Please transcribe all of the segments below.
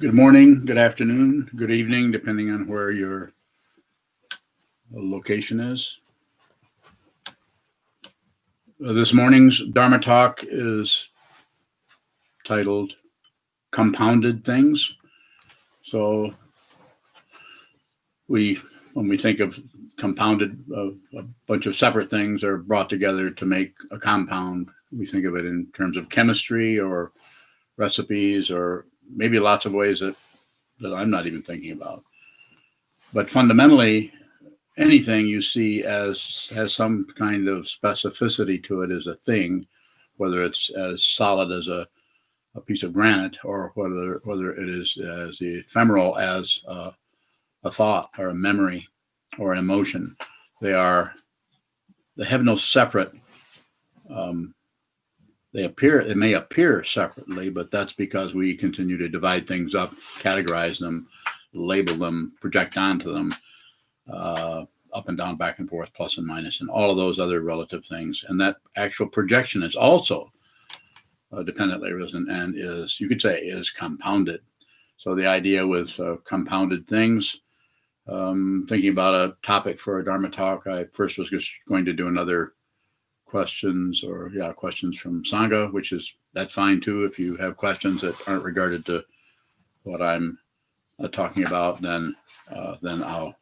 Good morning, good afternoon, good evening, depending on where your location is. This morning's Dharma talk is titled Compounded Things. So when we think of compounded, a bunch of separate things are brought together to make a compound. We think of it in terms of chemistry or recipes or maybe lots of ways that I'm not even thinking about. But fundamentally, anything you see has some kind of specificity to it as a thing, whether it's as solid as a piece of granite or whether it is as ephemeral as a thought or a memory or an emotion. They have no separate. They may appear separately, but that's because we continue to divide things up, categorize them, label them, project onto them, up and down, back and forth, plus and minus, and all of those other relative things. And that actual projection is also dependently arisen and is, you could say, is compounded. So the idea with compounded things, thinking about a topic for a Dharma talk, I first was just going to do another questions from Sangha, that's fine too. If you have questions that aren't regarded to what I'm talking about, then I'll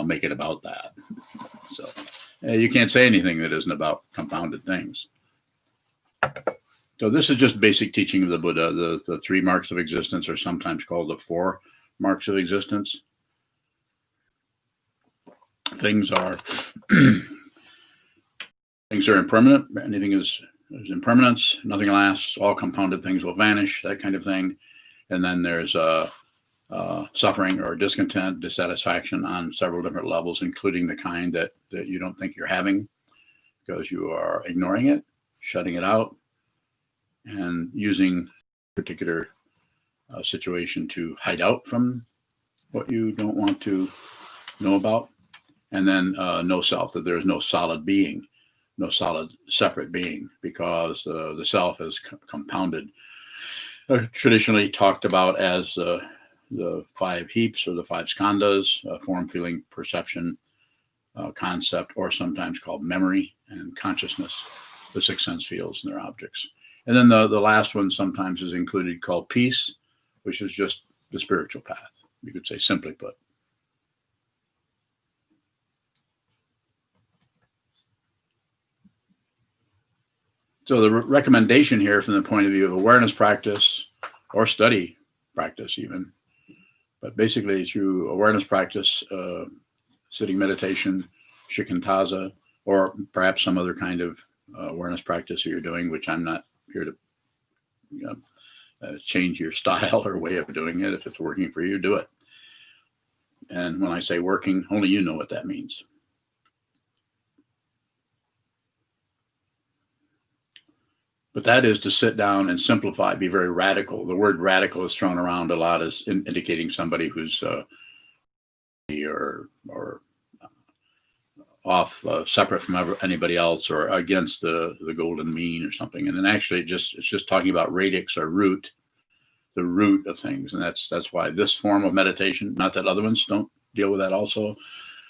make it about that. So you can't say anything that isn't about compounded things. So this is just basic teaching of the Buddha. The 3 marks of existence are sometimes called the 4 marks of existence. Things are impermanent. Anything is impermanence. Nothing lasts. All compounded things will vanish. That kind of thing. And then there's suffering or discontent, dissatisfaction on several different levels, including the kind that you don't think you're having because you are ignoring it, shutting it out, and using a particular situation to hide out from what you don't want to know about. And then no self, that there is no solid being, no solid separate being, because the self is compounded, traditionally talked about as the 5 heaps or the 5 skandhas, form, feeling, perception, concept, or sometimes called memory and consciousness, the 6 sense fields and their objects. And then the last one sometimes is included, called peace, which is just the spiritual path, you could say, simply put. So the recommendation here from the point of view of awareness practice or study practice even, but basically through awareness practice, sitting meditation, shikantaza, or perhaps some other kind of awareness practice that you're doing, which I'm not here to change your style or way of doing it. If it's working for you, do it. And when I say working, only you know what that means. But that is to sit down and simplify, be very radical. The word radical is thrown around a lot as indicating somebody who's or off, separate from anybody else, or against the golden mean or something. And then actually it's just talking about radix or root, the root of things. And that's why this form of meditation, not that other ones don't deal with that also,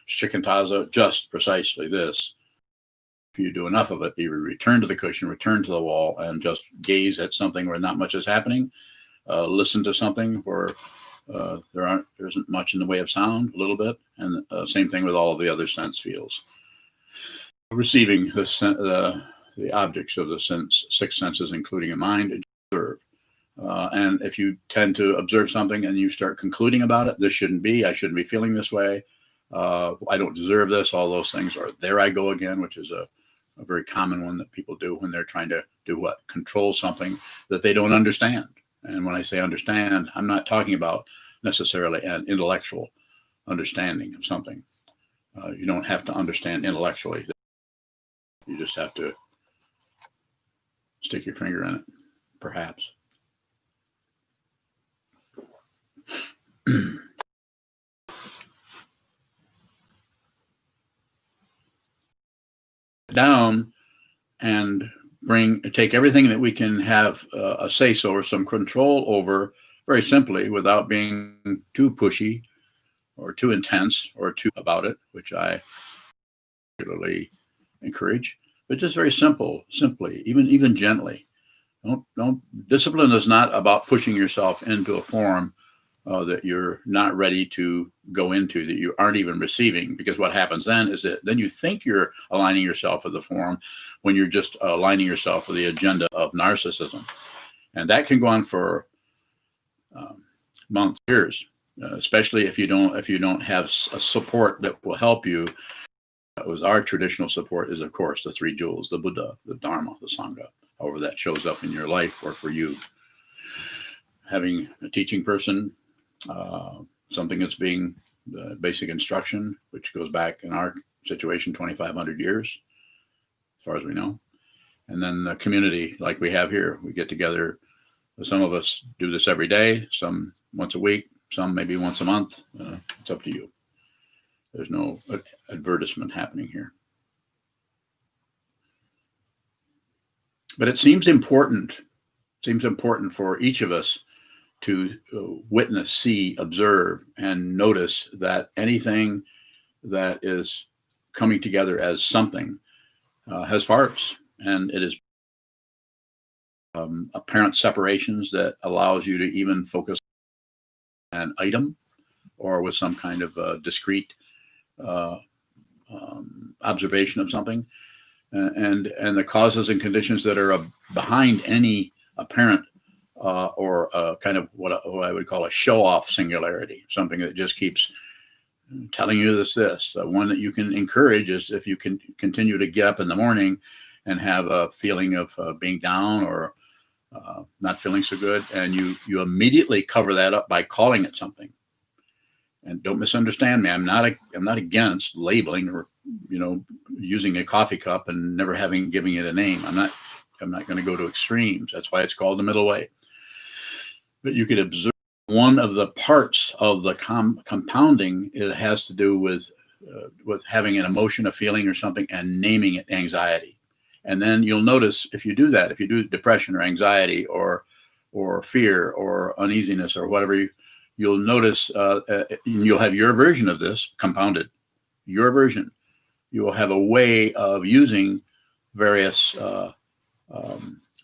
shikantaza, just precisely this. If you do enough of it, you return to the cushion, return to the wall, and just gaze at something where not much is happening. Listen to something where there isn't much in the way of sound, a little bit, and same thing with all of the other sense fields. Receiving the objects of the 6 senses, including a mind, observe. And if you tend to observe something and you start concluding about it, this shouldn't be, I shouldn't be feeling this way, I don't deserve this, all those things, or there I go again, which is a very common one that people do when they're trying to do what? Control something that they don't understand. And when I say understand, I'm not talking about necessarily an intellectual understanding of something. You don't have to understand intellectually. You just have to stick your finger in it, perhaps. Down and take everything that we can have a say-so or some control over very simply, without being too pushy or too intense or too about it, which I particularly encourage, but just very simply, even gently. Don't. Discipline is not about pushing yourself into a form that you're not ready to go into, that you aren't even receiving. Because what happens then is that then you think you're aligning yourself with the form when you're just aligning yourself with the agenda of narcissism, and that can go on for months, years, especially if you don't have a support that will help you. Our traditional support is, of course, the three jewels: the Buddha, the Dharma, the Sangha. However that shows up in your life, or for you, having a teaching person, something that's being the basic instruction, which goes back in our situation 2,500 years, as far as we know, and then the community like we have here. We get together. Some of us do this every day, some once a week, some maybe once a month. It's up to you. There's no advertisement happening here. But it seems important for each of us to witness, see, observe, and notice that anything that is coming together as something has parts, and it is apparent separations that allows you to even focus on an item or with some kind of discrete observation of something, and the causes and conditions that are behind any apparent or kind of what I would call a show-off singularity, something that just keeps telling you this. One that you can encourage is if you can continue to get up in the morning and have a feeling of being down or not feeling so good, and you immediately cover that up by calling it something. And don't misunderstand me. I'm not against labeling or using a coffee cup and never giving it a name. I'm not going to go to extremes. That's why it's called the middle way. But you could observe one of the parts of the compounding. It has to do with having an emotion, a feeling, or something, and naming it anxiety. And then you'll notice if you do that, if you do depression or anxiety or fear or uneasiness or whatever, you'll notice you'll have your version of this compounded. Your version. You will have a way of using various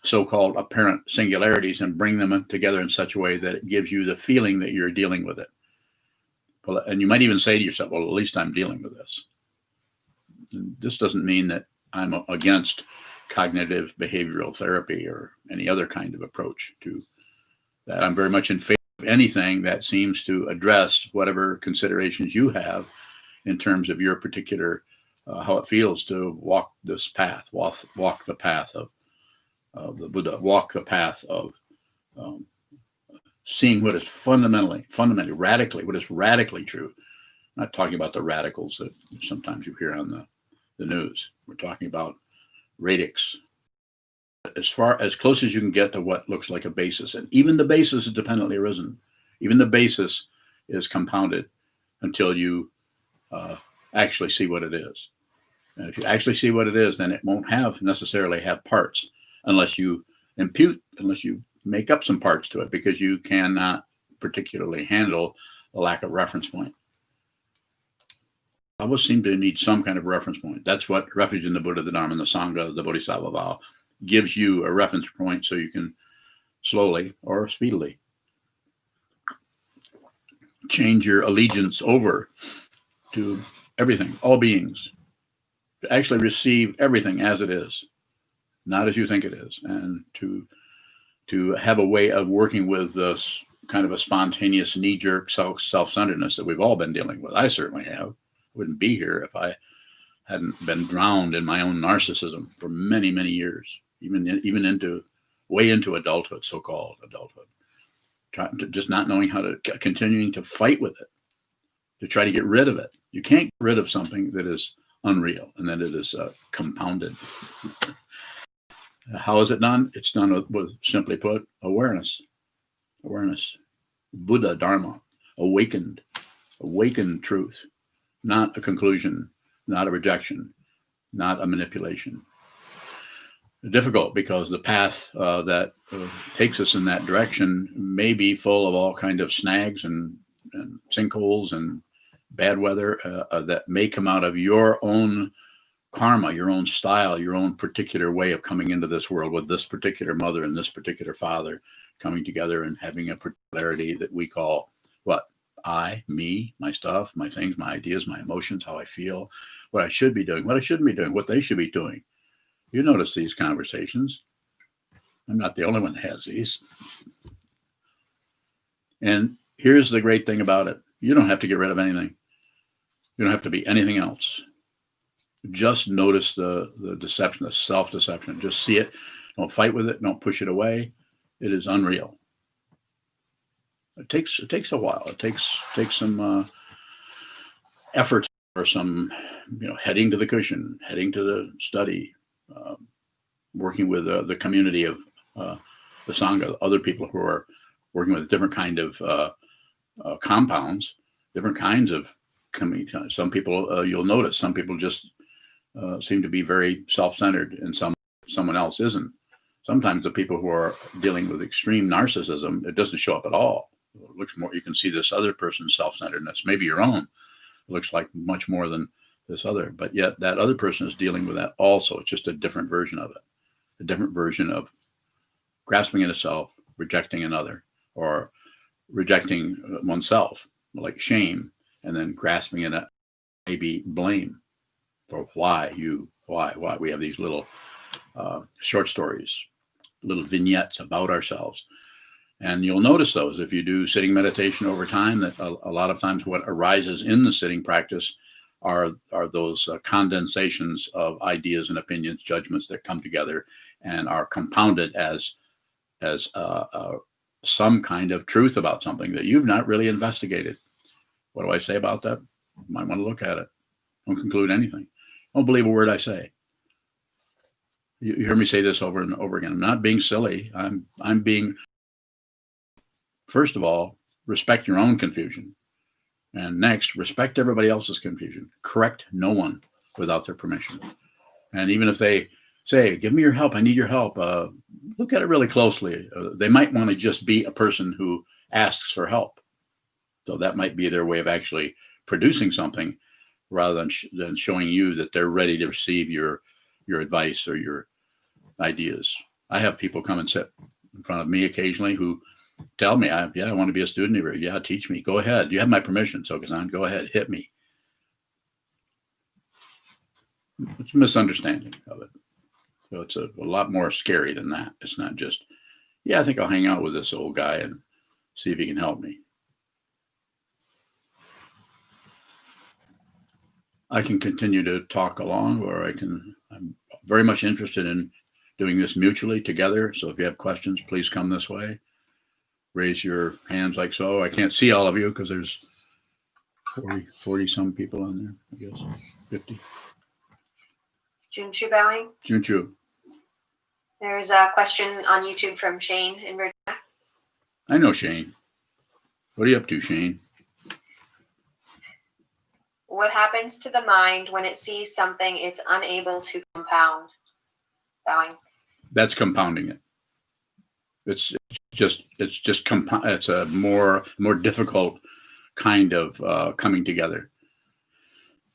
so-called apparent singularities and bring them together in such a way that it gives you the feeling that you're dealing with it. Well, and you might even say to yourself, well, at least I'm dealing with this. And this doesn't mean that I'm against cognitive behavioral therapy or any other kind of approach to that. I'm very much in favor of anything that seems to address whatever considerations you have in terms of your particular how it feels to walk this path, walk the path of the Buddha, walk the path of seeing what is fundamentally, radically, what is radically true. I'm not talking about the radicals that sometimes you hear on the news. We're talking about radix, as close as you can get to what looks like a basis. And even the basis is dependently arisen. Even the basis is compounded until you actually see what it is. And if you actually see what it is, then it won't necessarily have parts unless you make up some parts to it, because you cannot particularly handle a lack of reference point. I always seem to need some kind of reference point. That's what refuge in the Buddha, the Dharma, and the Sangha, the Bodhisattva vow, gives you a reference point so you can slowly or speedily change your allegiance over to everything, all beings, to actually receive everything as it is, not as you think it is, and to have a way of working with this kind of a spontaneous knee-jerk self-centeredness that we've all been dealing with. I certainly have. Wouldn't be here if I hadn't been drowned in my own narcissism for many, many years, even way into adulthood, so-called adulthood, just not knowing how to, continuing to fight with it, to try to get rid of it. You can't get rid of something that is unreal and that it is compounded. How is it done? It's done with, simply put, awareness. Buddha, Dharma, awakened truth, not a conclusion, not a rejection, not a manipulation. difficult because the path that takes us in that direction may be full of all kind of snags and sinkholes and bad weather that may come out of your own karma, your own style, your own particular way of coming into this world with this particular mother and this particular father coming together and having a particularity that we call what? I, me, my stuff, my things, my ideas, my emotions, how I feel, what I should be doing, what I shouldn't be doing, what they should be doing. You notice these conversations. I'm not the only one that has these. And here's the great thing about it. You don't have to get rid of anything. You don't have to be anything else. Just notice the deception, the self-deception. Just see it. Don't fight with it. Don't push it away. It is unreal. It takes a while. It takes some effort or some, heading to the cushion, heading to the study, working with the community of the Sangha, other people who are working with different kind of compounds, different kinds of community. Some people, you'll notice, some people just seem to be very self-centered and someone else isn't. Sometimes the people who are dealing with extreme narcissism, it doesn't show up at all. It looks more, you can see this other person's self-centeredness, maybe your own. It looks like much more than this other, but yet that other person is dealing with that also. It's just a different version of it, a different version of grasping into self, rejecting another, or rejecting oneself, like shame, and then grasping in maybe blame for why. We have these little short stories, little vignettes about ourselves. And you'll notice those if you do sitting meditation over time, that a lot of times what arises in the sitting practice are those condensations of ideas and opinions, judgments that come together and are compounded as some kind of truth about something that you've not really investigated. What do I say about that? You might want to look at it. Don't conclude anything. Don't believe a word I say. You hear me say this over and over again. I'm not being silly. I'm being, first of all, respect your own confusion. And next, respect everybody else's confusion. Correct no one without their permission. And even if they say, give me your help, I need your help, look at it really closely. They might want to just be a person who asks for help. So that might be their way of actually producing something rather than showing you that they're ready to receive your advice or your ideas. I have people come and sit in front of me occasionally who tell me, I want to be a student here. Yeah, teach me. Go ahead. You have my permission, Sokuzan. Go ahead. Hit me. It's a misunderstanding of it. So it's a lot more scary than that. It's not just, I think I'll hang out with this old guy and see if he can help me. I can continue to talk along, or I'm very much interested in doing this mutually together. So if you have questions, please come this way. Raise your hands like so. I can't see all of you because there's 40 some people on there, I guess, 50. Junchu bowing. Junchu. There's a question on YouTube from Shane in Virginia. I know Shane. What are you up to, Shane? What happens to the mind when it sees something it's unable to compound? Bowing. That's compounding it. It's a more difficult kind of coming together.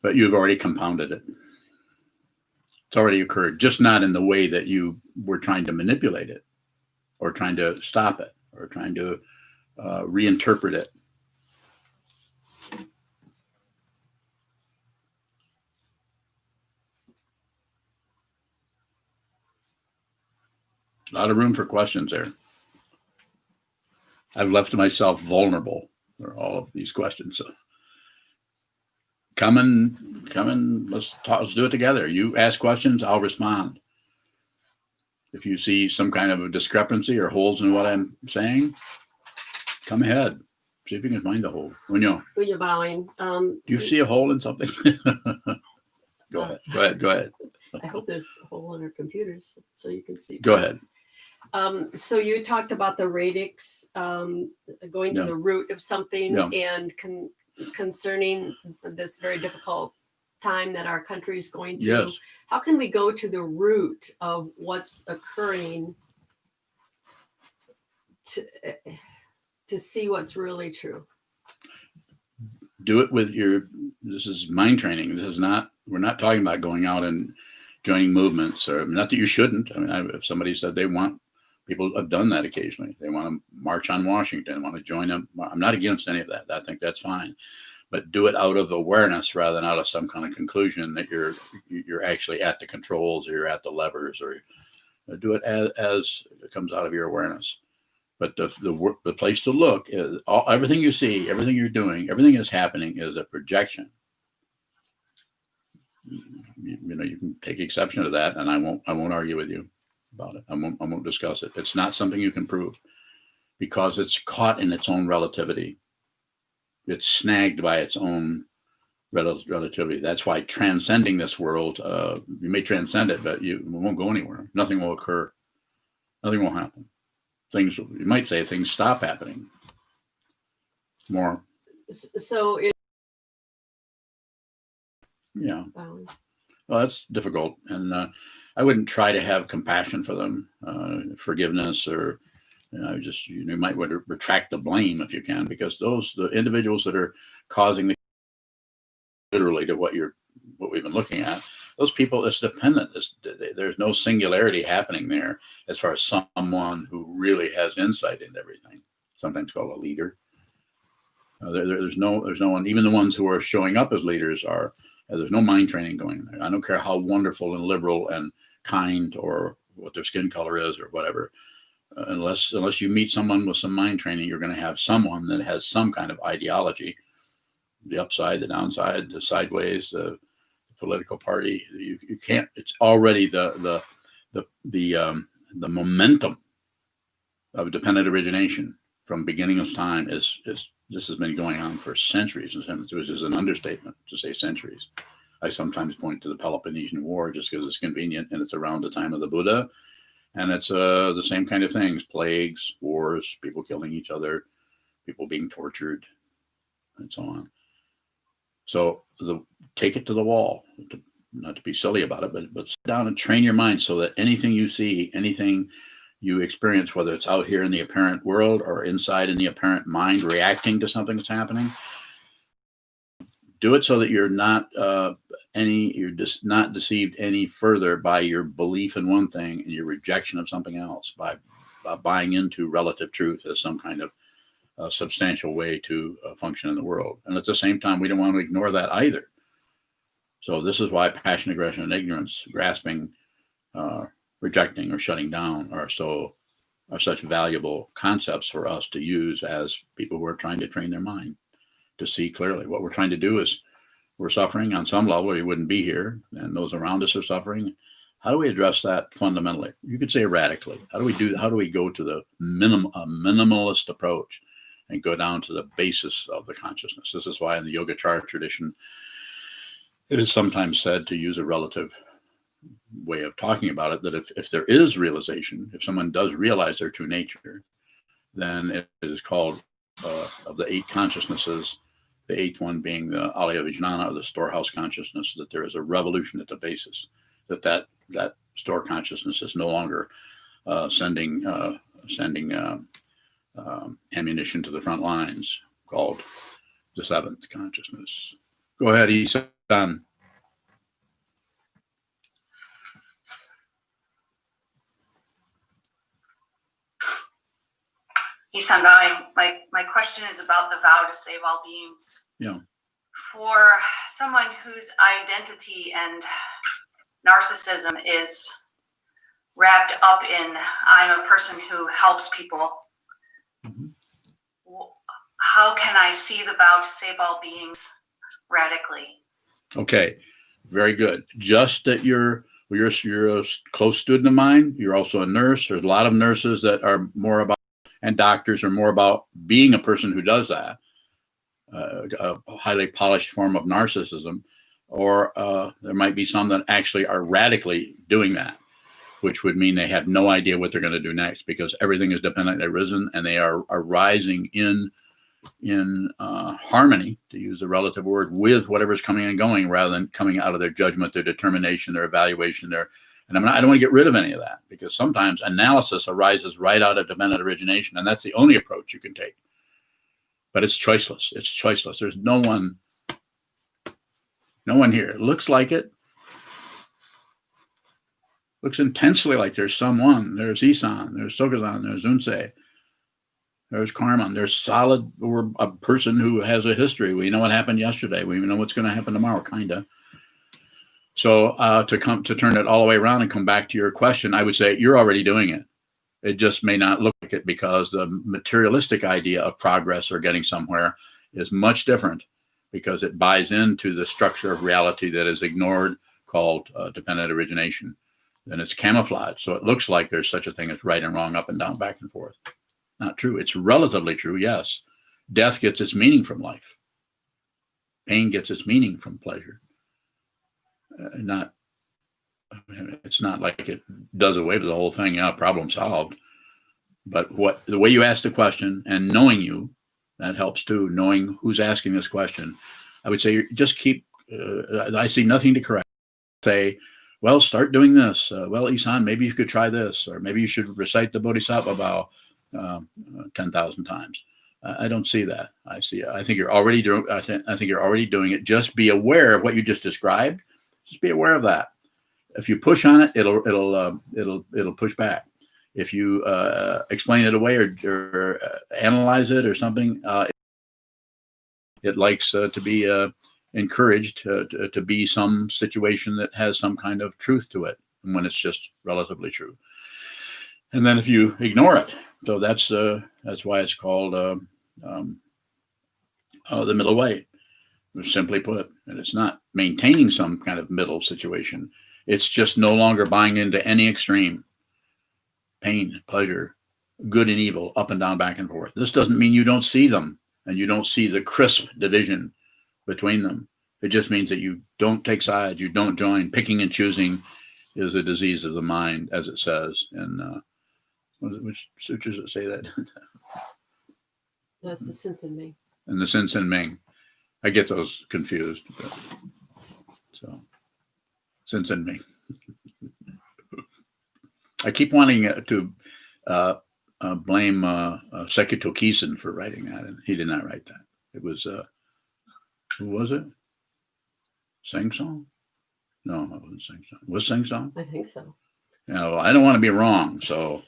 But you've already compounded it. It's already occurred, just not in the way that you were trying to manipulate it or trying to stop it or trying to reinterpret it. A lot of room for questions there. I've left myself vulnerable for all of these questions. So come and let's talk. Let's do it together. You ask questions, I'll respond. If you see some kind of a discrepancy or holes in what I'm saying, come ahead. See if you can find a hole. Unyo. You're bowing. Do you see a hole in something? Go ahead. I hope there's a hole in our computers so you can see. Go ahead. So you talked about the radix going to the root of something and concerning this very difficult time that our country is going through. Yes. How can we go to the root of what's occurring to see what's really true? Do it with this is mind training. This is not, we're not talking about going out and joining movements, or not that you shouldn't. I mean, if somebody said they want, people have done that occasionally. They want to march on Washington, want to join them. I'm not against any of that. I think that's fine. But do it out of awareness rather than out of some kind of conclusion that you're actually at the controls, or you're at the levers, or do it as it comes out of your awareness. But the place to look is everything you see, everything you're doing, everything that's happening is a projection. You know, you can take exception to that, and I won't argue with you about it. I won't discuss it. It's not something you can prove, because it's caught in its own relativity. It's snagged by its own relativity. That's why transcending this world, you may transcend it, but you won't go anywhere. Nothing will occur. Nothing will happen. Things, you might say, things stop happening. More. So Yeah. Well, that's difficult, and I wouldn't try to have compassion for them, forgiveness, or you might want to retract the blame if you can, because the individuals that are causing the, literally, to what we've been looking at, those people, it's dependent. There's no singularity happening there as far as someone who really has insight into everything, sometimes called a leader. There's no one, even the ones who are showing up as leaders there's no mind training going in there. I don't care how wonderful and liberal and kind, or what their skin color is, or whatever. Unless you meet someone with some mind training, you're going to have someone that has some kind of ideology, the upside, the downside, the sideways, the political party. You can't. It's already the momentum of dependent origination from beginning of time is this has been going on for centuries, which is an understatement to say centuries. I sometimes point to the Peloponnesian War just because it's convenient, and it's around the time of the Buddha. And it's the same kind of things: plagues, wars, people killing each other, people being tortured, and so on. So take it to the wall, not to be silly about it, but sit down and train your mind so that anything you see, anything you experience, whether it's out here in the apparent world or inside in the apparent mind reacting to something that's happening, do it so that you're not just not deceived any further by your belief in one thing and your rejection of something else, by buying into relative truth as some kind of substantial way to function in the world. And at the same time, we don't want to ignore that either. So this is why passion, aggression, and ignorance, grasping, rejecting, or shutting down are such valuable concepts for us to use as people who are trying to train their mind to see clearly. What we're trying to do is, we're suffering on some level, we wouldn't be here, and those around us are suffering. How do we address that fundamentally? You could say radically. How do we go to the minimalist approach and go down to the basis of the consciousness? This is why in the Yogacara tradition, it is sometimes said, to use a relative way of talking about it, that if there is realization, if someone does realize their true nature, then it is called, of the 8 consciousnesses, the 8th one being the Alaya Vijnana, or the storehouse consciousness, that there is a revolution at the basis, that store consciousness is no longer sending ammunition to the front lines, called the 7th consciousness. Go ahead, Isan. Isandai, my question is about the vow to save all beings. Yeah. For someone whose identity and narcissism is wrapped up in, I'm a person who helps people, how can I see the vow to save all beings radically? Okay, very good. Just that you're a close student of mine. You're also a nurse. There's a lot of nurses that are more about, and doctors are more about being a person who does that, a highly polished form of narcissism, or there might be some that actually are radically doing that, which would mean they have no idea what they're going to do next, because everything is dependently arisen, and they are rising in harmony, to use the relative word, with whatever's coming and going, rather than coming out of their judgment, their determination, their evaluation, and I don't want to get rid of any of that, because sometimes analysis arises right out of dependent origination, and that's the only approach you can take. But it's choiceless. It's choiceless. There's no one here. It looks like it. Looks intensely like there's someone. There's Isan, there's Sokuzan, there's Unsei, there's Karman. There's solid, or a person who has a history. We know what happened yesterday. We know what's going to happen tomorrow, kind of. So to turn it all the way around and come back to your question, I would say you're already doing it. It just may not look like it, because the materialistic idea of progress or getting somewhere is much different, because it buys into the structure of reality that is ignored, called dependent origination. And it's camouflage. So it looks like there's such a thing as right and wrong, up and down, back and forth. Not true. It's relatively true, yes. Death gets its meaning from life. Pain gets its meaning from pleasure. It's not like it does away with the whole thing. Yeah, problem solved. But the way you ask the question, and knowing you, that helps too. Knowing who's asking this question, I would say just keep. I see nothing to correct. Say, well, start doing this. Well, Isan, maybe you could try this, or maybe you should recite the Bodhisattva vow 10,000 times. I don't see that. I think you're already doing. I think you're already doing it. Just be aware of what you just described. Just be aware of that. If you push on it, it'll push back. If you explain it away or analyze it or something, it likes to be encouraged to be some situation that has some kind of truth to it, when it's just relatively true. And then if you ignore it, so that's why it's called the middle way. Simply put, and it's not maintaining some kind of middle situation. It's just no longer buying into any extreme. Pain, pleasure, good and evil, up and down, back and forth. This doesn't mean you don't see them, and you don't see the crisp division between them. It just means that you don't take sides, you don't join. Picking and choosing is a disease of the mind, as it says in which sutras that say that? That's the sense in me. And the sense in Ming. I get those confused. So, sense in Ming. I keep wanting to blame Sokutokisen for writing that, and he did not write that. It was who was it? Sing Song? No, it wasn't Sing Song. Was Sing Song? I think so. Yeah, well, I don't want to be wrong, so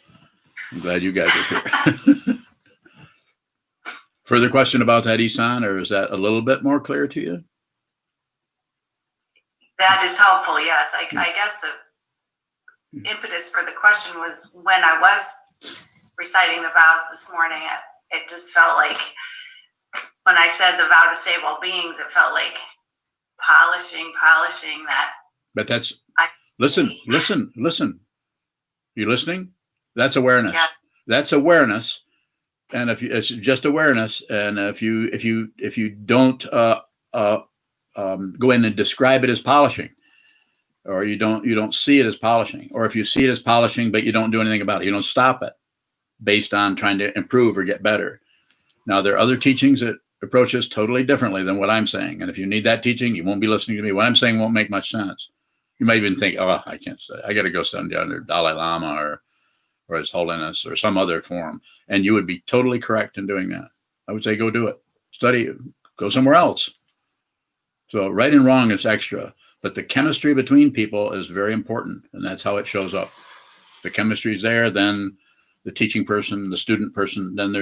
I'm glad you guys are here. Further question about that, Isan, or is that a little bit more clear to you? That is helpful, yes. I guess the impetus for the question was when I was reciting the vows this morning, it just felt like when I said the vow to save all beings, it felt like polishing that. But that's, listen. You listening? That's awareness. Yeah. That's awareness. And if you, it's just awareness, and if you don't go in and describe it as polishing, or you don't see it as polishing, or if you see it as polishing but you don't do anything about it, you don't stop it based on trying to improve or get better. Now there are other teachings that approach this totally differently than what I'm saying, and if you need that teaching, you won't be listening to me. What I'm saying won't make much sense. You might even think, oh, I can't study. I got to go study under Dalai Lama or His Holiness or some other form. And you would be totally correct in doing that. I would say, go do it. Study, go somewhere else. So right and wrong is extra, but the chemistry between people is very important. And that's how it shows up. The chemistry is there, then the teaching person, the student person, then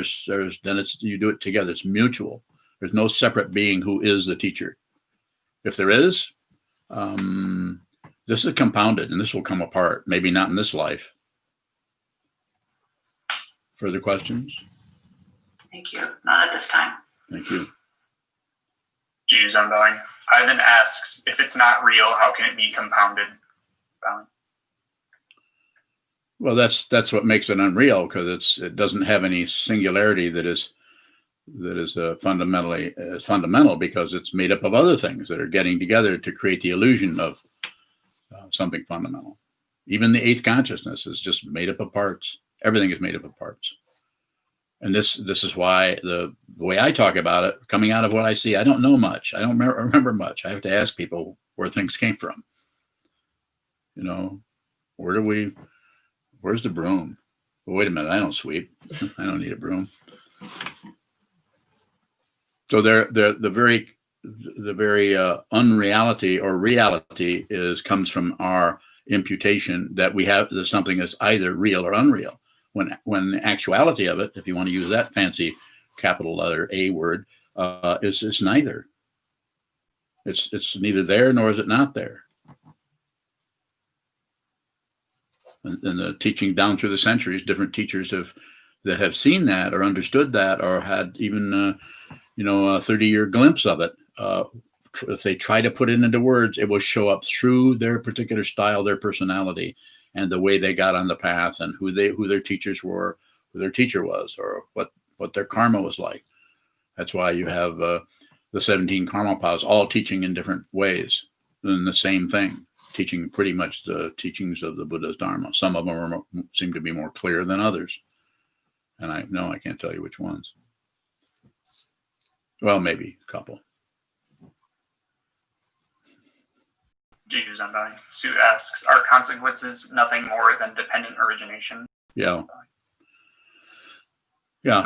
you do it together. It's mutual. There's no separate being who is the teacher. If there is, this is compounded and this will come apart. Maybe not in this life. Further questions? Thank you. Not at this time. Thank you. Jews on bowing. Ivan asks, if it's not real, how can it be compounded? Bowing. Well, that's what makes it unreal, because it doesn't have any singularity that is fundamental, because it's made up of other things that are getting together to create the illusion of something fundamental. Even the eighth consciousness is just made up of parts. Everything is made up of parts. And this is why the way I talk about it, coming out of what I see, I don't know much. I don't remember much. I have to ask people where things came from. You know, where's the broom? Well, wait a minute, I don't sweep. I don't need a broom. So the very unreality or reality comes from our imputation that we have that something is either real or unreal. When the actuality of it, if you want to use that fancy capital letter A word, is neither. It's neither there nor is it not there. And the teaching down through the centuries, different teachers that have seen that or understood that or had even a 30-year glimpse of it. If they try to put it into words, it will show up through their particular style, their personality, and the way they got on the path, and who their teachers were, who their teacher was, or what their karma was like. That's why you have the 17 karma paths all teaching in different ways, in the same thing, teaching pretty much the teachings of the Buddha's Dharma. Some of them seem to be more clear than others, and I can't tell you which ones. Well, maybe a couple. Sue asks, are consequences nothing more than dependent origination? Yeah,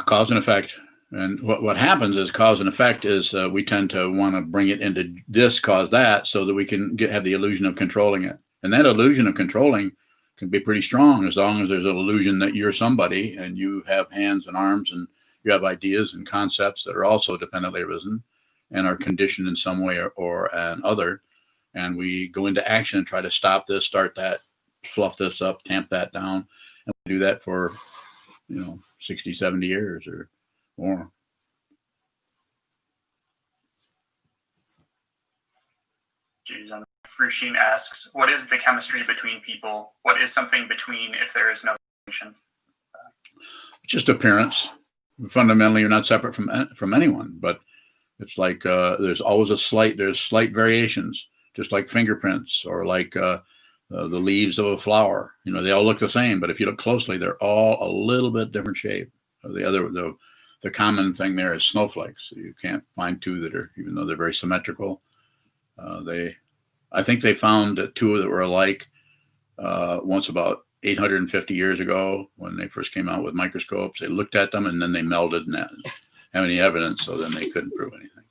cause and effect. And what happens is cause and effect is we tend to want to bring it into this, cause that, so that we can have the illusion of controlling it. And that illusion of controlling can be pretty strong as long as there's an illusion that you're somebody and you have hands and arms and you have ideas and concepts that are also dependently arisen and are conditioned in some way or another. And we go into action and try to stop this, start that, fluff this up, tamp that down. And we do that for, 60, 70 years or more. Rushin asks, what is the chemistry between people? What is something between if there is no relation? Just appearance. Fundamentally, you're not separate from anyone, but it's like there's always slight variations. Just like fingerprints or like the leaves of a flower. They all look the same, but if you look closely, they're all a little bit different shape. The common thing there is snowflakes. You can't find two that are, even though they're very symmetrical. I think they found two that were alike once about 850 years ago when they first came out with microscopes. They looked at them and then they melded and didn't have any evidence, so then they couldn't prove anything.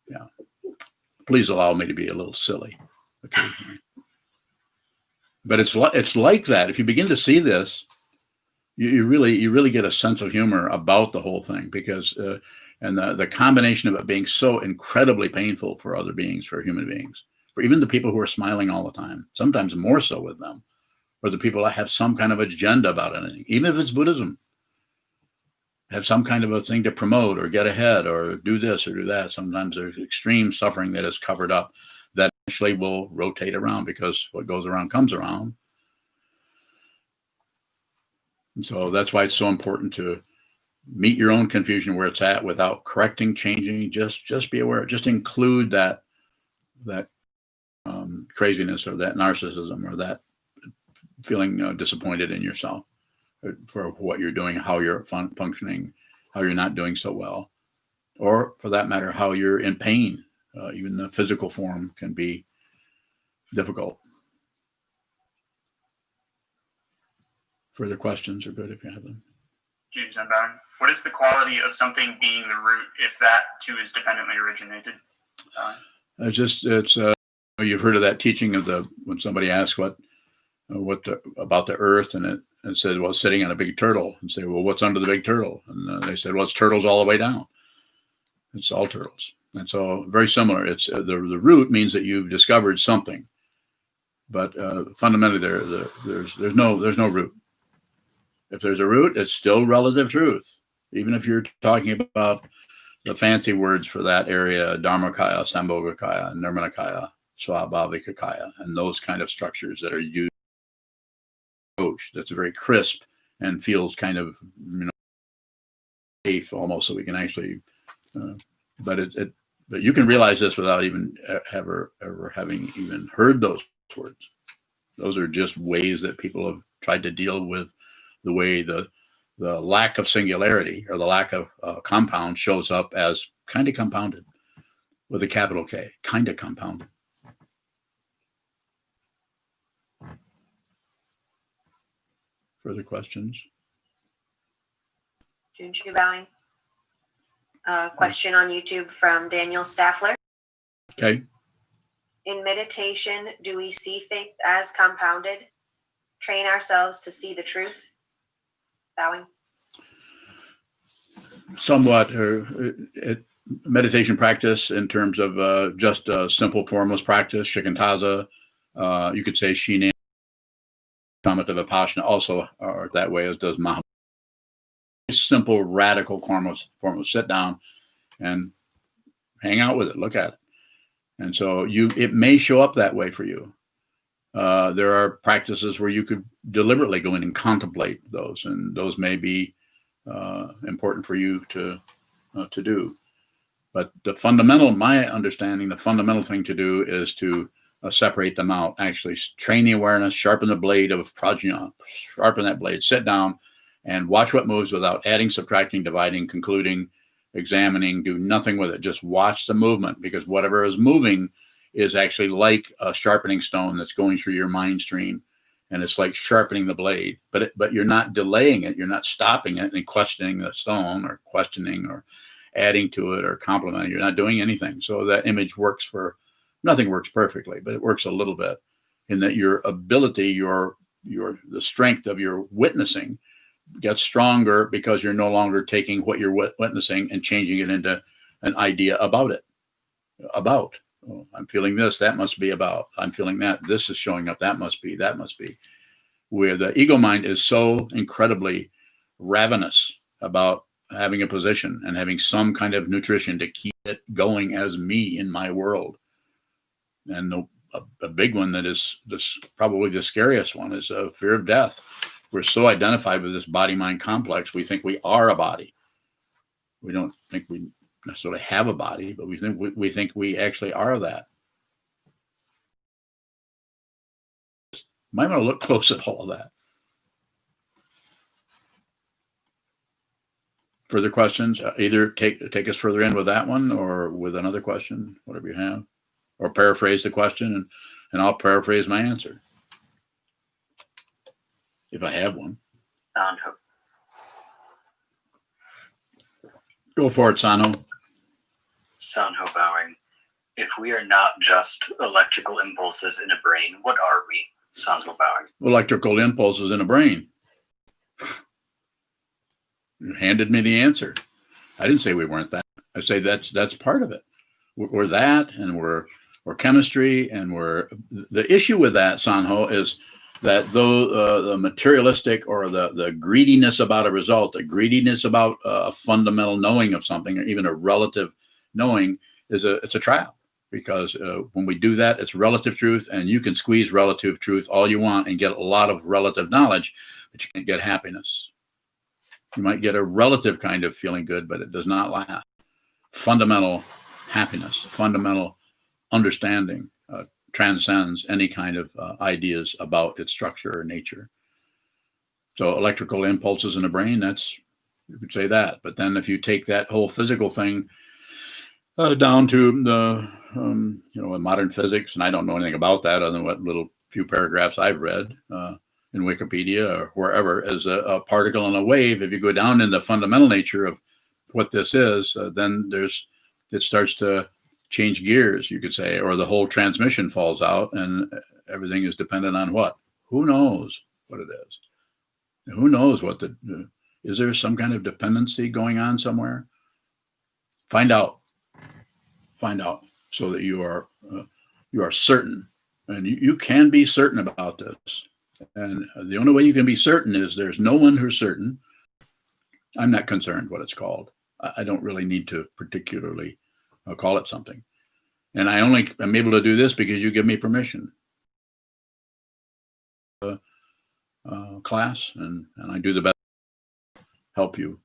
Yeah. Please allow me to be a little silly occasionally. But it's like that. If you begin to see this, you really get a sense of humor about the whole thing, because and the combination of it being so incredibly painful for other beings, for human beings, for even the people who are smiling all the time, sometimes more so with them, or the people that have some kind of agenda about anything, even if it's Buddhism, have some kind of a thing to promote or get ahead or do this or do that. Sometimes there's extreme suffering that is covered up that actually will rotate around, because what goes around comes around. And so that's why it's so important to meet your own confusion where it's at without correcting, changing. Just be aware. Just include that craziness or that narcissism or that feeling disappointed in yourself for what you're doing, how you're functioning, how you're not doing so well, or for that matter, how you're in pain. Even the physical form can be difficult. Further questions are good if you have them. What is the quality of something being the root if that too is dependently originated? You've heard of that teaching of when somebody asks about the earth, and it said, well, sitting on a big turtle, and say, well, what's under the big turtle? And they said, well, it's turtles all the way down. It's all turtles. And so very similar. It's the root means that you've discovered something, but fundamentally there's no root. If there's a root, it's still relative truth. Even if you're talking about the fancy words for that area, Dharmakaya, Sambhogakaya, Nirmanakaya, Swabhavikakaya, and those kind of structures that are used. That's very crisp and feels kind of safe almost, so we can actually but you can realize this without even ever having even heard those words. Those are just ways that people have tried to deal with the way the the lack of singularity or the lack of compound shows up as kind of compounded with a capital K, kind of compounded. Further questions? Junju bowing. Question on YouTube from Daniel Staffler. Okay. In meditation, do we see things as compounded? Train ourselves to see the truth? Bowing. Somewhat. Meditation practice in terms of just a simple formless practice, shikantaza. You could say Shina, Samatha Vipassana also are that way, as does Maha. Simple, radical formless. Sit down and hang out with it. Look at it. And so it may show up that way for you. There are practices where you could deliberately go in and contemplate those, and those may be important for you to do. But my understanding, the fundamental thing to do is to separate them out. Actually, train the awareness, sharpen the blade of prajna, sharpen that blade, sit down, and watch what moves without adding, subtracting, dividing, concluding, examining. Do nothing with it. Just watch the movement, because whatever is moving is actually like a sharpening stone that's going through your mind stream, and it's like sharpening the blade. But you're not delaying it. You're not stopping it and questioning the stone, or questioning, or adding to it, or complimenting. You're not doing anything. So that image works nothing works perfectly, but it works a little bit, in that your ability, the strength of your witnessing gets stronger, because you're no longer taking what you're witnessing and changing it into an idea about it. Oh, I'm feeling this, that must be about. I'm feeling that, this is showing up, that must be. Where the ego mind is so incredibly ravenous about having a position and having some kind of nutrition to keep it going as me in my world. And a big one that is probably the scariest one is a fear of death. We're so identified with this body-mind complex, we think we are a body. We don't think we necessarily have a body, but we think we actually are that. Might want to look close at all of that. Further questions? Either take us further in with that one, or with another question, whatever you have, or paraphrase the question, and I'll paraphrase my answer, if I have one. Go for it, Sanho. Sanho bowing. If we are not just electrical impulses in a brain, what are we? Sanho bowing. Electrical impulses in a brain. You handed me the answer. I didn't say we weren't that. I say that's part of it. We're that, and we're chemistry, and the issue with that, Sanho, is that though the materialistic, or the greediness about a result, the greediness about a fundamental knowing of something, or even a relative knowing, it's a trap. Because when we do that, it's relative truth, and you can squeeze relative truth all you want and get a lot of relative knowledge, but you can't get happiness. You might get a relative kind of feeling good, but it does not last. Fundamental happiness, fundamental understanding transcends any kind of ideas about its structure or nature. So electrical impulses in the brain, you could say that. But then if you take that whole physical thing down to the modern physics, and I don't know anything about that other than what little few paragraphs I've read in Wikipedia or wherever, as a particle and a wave. If you go down in the fundamental nature of what this is, then it starts to change gears, you could say, or the whole transmission falls out, and everything is dependent on what? Who knows what it is? Who knows is there some kind of dependency going on somewhere? Find out, so that you are certain, and you can be certain about this. And the only way you can be certain is there's no one who's certain. I'm not concerned what it's called. I don't really need to particularly call it something. And I only am able to do this because you give me permission. Class, and I do the best to help you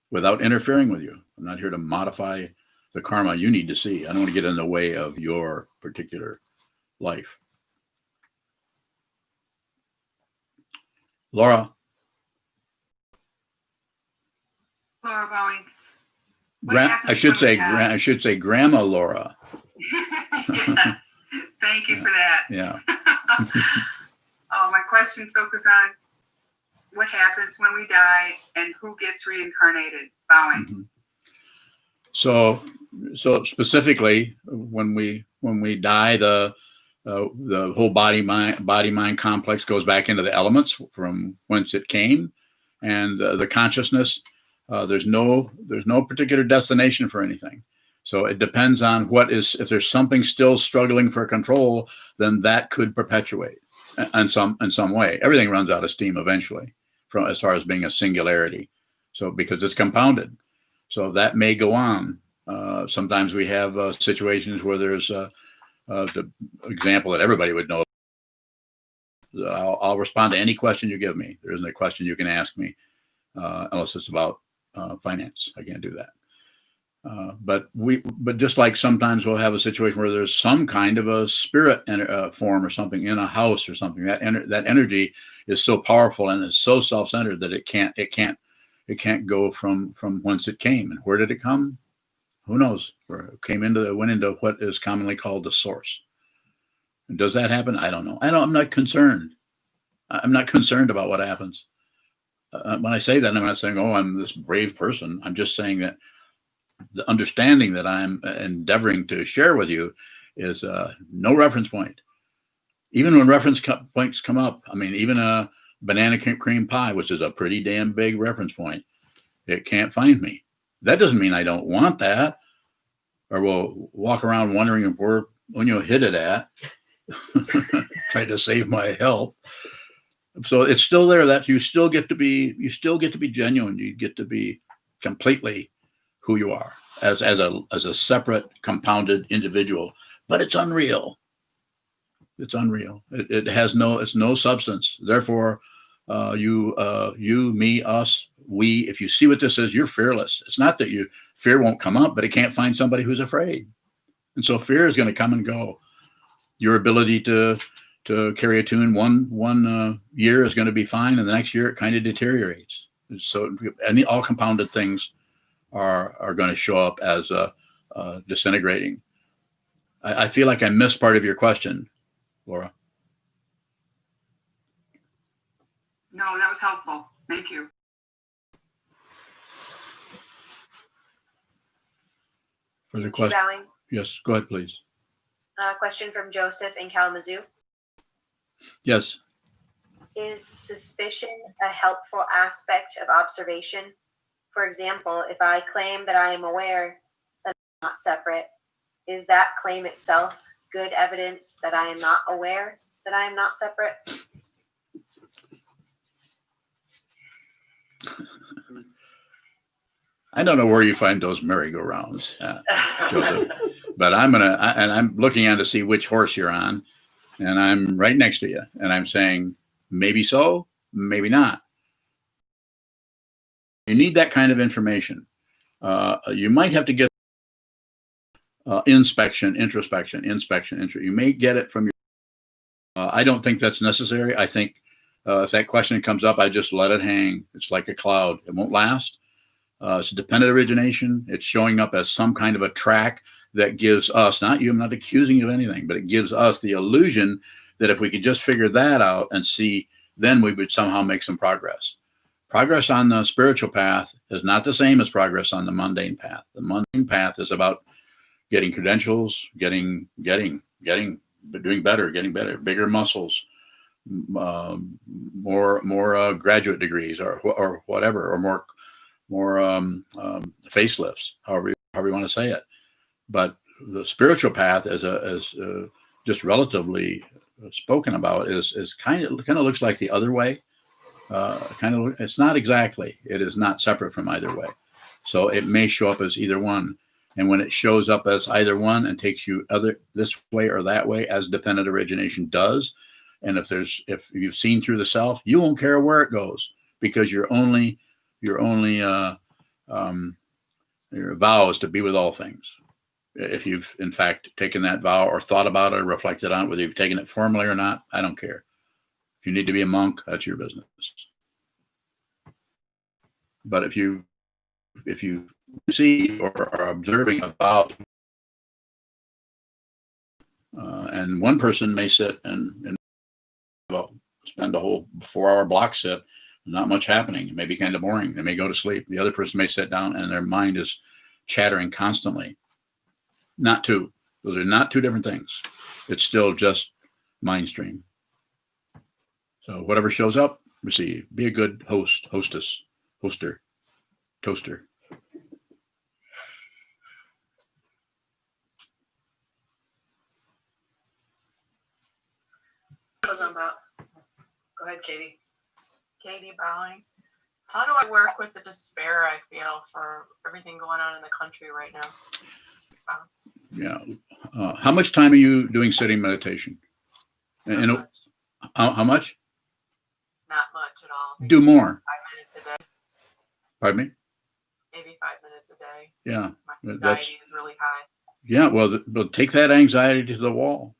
without interfering with you. I'm not here to modify the karma you need to see. I don't want to get in the way of your particular life. Laura. Laura bowing. What happens I should when we say die? I should say Grandma Laura. Yes, thank you for that. Yeah. Oh, my question, Sokuzan, what happens when we die and who gets reincarnated? Bowing. Mhm. So specifically, when we die, the whole body mind complex goes back into the elements from whence it came, and the consciousness. There's no particular destination for anything. So it depends on what is. If there's something still struggling for control, then that could perpetuate in some way. Everything runs out of steam eventually, from as far as being a singularity. So because it's compounded. So that may go on. Sometimes we have situations where there's the example that everybody would know. I'll respond to any question you give me. There isn't a question you can ask me unless it's about finance. I can't do that. But just like sometimes we'll have a situation where there's some kind of a spirit form or something in a house or something. That energy is so powerful and is so self-centered that it can't go from whence it came. And where did it come? Who knows? Where it went into what is commonly called the source. And does that happen? I don't know. I'm not concerned. I'm not concerned about what happens. When I say that, I'm not saying, oh, I'm this brave person. I'm just saying that the understanding that I'm endeavoring to share with you is no reference point. Even when reference points come up, I mean, even a banana cream pie, which is a pretty damn big reference point, it can't find me. That doesn't mean I don't want that, or will walk around wondering where hit it at, try to save my health. So it's still there. That you still get to be genuine. You get to be completely who you are as a separate, compounded individual. But it's unreal. It's unreal. It's no substance. Therefore, you, me, us, we. If you see what this is, you're fearless. It's not that fear won't come up, but it can't find somebody who's afraid. And so fear is going to come and go. Your ability to carry a tune one year is going to be fine, and the next year it kind of deteriorates. So all compounded things are going to show up as disintegrating. I feel like I missed part of your question, Laura. No, that was helpful. Thank you. For the Keep question, bowing. yes, go ahead, please. Question from Joseph in Kalamazoo. Yes. Is suspicion a helpful aspect of observation? For example, if I claim that I am aware that I'm not separate, is that claim itself good evidence that I am not aware that I am not separate? I don't know where you find those merry-go-rounds, Joseph, but I'm looking on to see which horse you're on, and I'm right next to you, and I'm saying, maybe so, maybe not. You need that kind of information. You might have to get introspection. You may get it from your. I don't think that's necessary. I think if that question comes up, I just let it hang. It's like a cloud. It won't last. It's a dependent origination. It's showing up as some kind of a track that gives us, not you, I'm not accusing you of anything, but it gives us the illusion that if we could just figure that out and see, then we would somehow make some progress. Progress on the spiritual path is not the same as progress on the mundane path. The mundane path is about getting credentials, doing better, getting better, bigger muscles, more graduate degrees or whatever, or more facelifts, however you want to say it. But the spiritual path is just relatively spoken about is kind of looks like the other way. It's not exactly. It is not separate from either way. So it may show up as either one. And when it shows up as either one and takes you this way or that way, as dependent origination does, and if you've seen through the self, you won't care where it goes, because your vow is to be with all things. If you've in fact taken that vow or thought about it or reflected on it, whether you've taken it formally or not, I don't care. If you need to be a monk, that's your business. But if you see or are observing about, and one person may sit and well, spend a whole 4-hour block sit, not much happening. It may be kind of boring. They may go to sleep. The other person may sit down and their mind is chattering constantly. Not two. Those are not two different things. It's still just mind stream. So whatever shows up, receive. Be a good host, hostess, hoster, toaster. Go ahead, Katie. Katie Bowing. How do I work with the despair I feel for everything going on in the country right now? Yeah. How much time are you doing sitting meditation? And Not much. how much? Not much at all. Maybe Do more. 5 minutes a day. Pardon me? Maybe 5 minutes a day. Yeah. My That's, anxiety is really high. yeah. Well, take that anxiety to the wall.